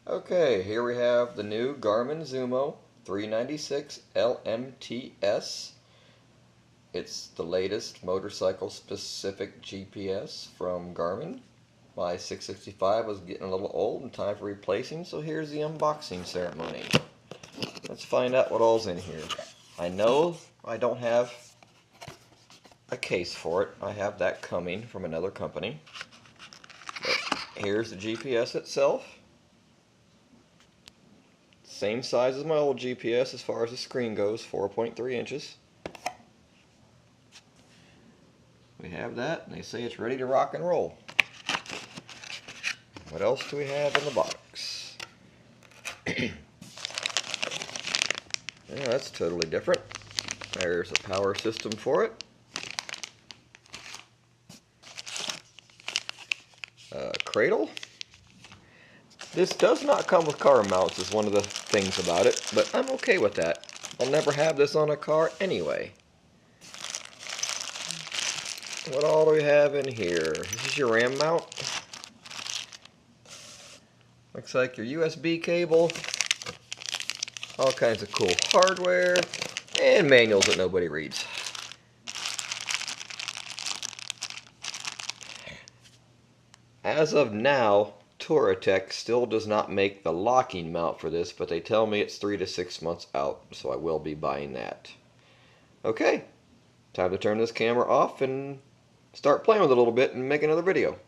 Okay, here we have the new Garmin Zumo 396 LMTS. It's the latest motorcycle specific GPS from Garmin. My 665 was getting a little old and time for replacing, so here's the unboxing ceremony. Let's find out what all's in here. I know I don't have a case for it. I have that coming from another company. But here's the GPS itself. Same size as my old GPS as far as the screen goes, 4.3 inches. We have that, and they say it's ready to rock and roll. What else do we have in the box? Yeah, that's totally different. There's a power system for it. Cradle. This does not come with car mounts is one of the things about it, but I'm okay with that. I'll never have this on a car anyway. What all do we have in here? This is your RAM mount. Looks like your USB cable. All kinds of cool hardware. And manuals that nobody reads. As of now, Touratech still does not make the locking mount for this, but they tell me it's 3 to 6 months out, so I will be buying that. Okay, time to turn this camera off and start playing with it a little bit and make another video.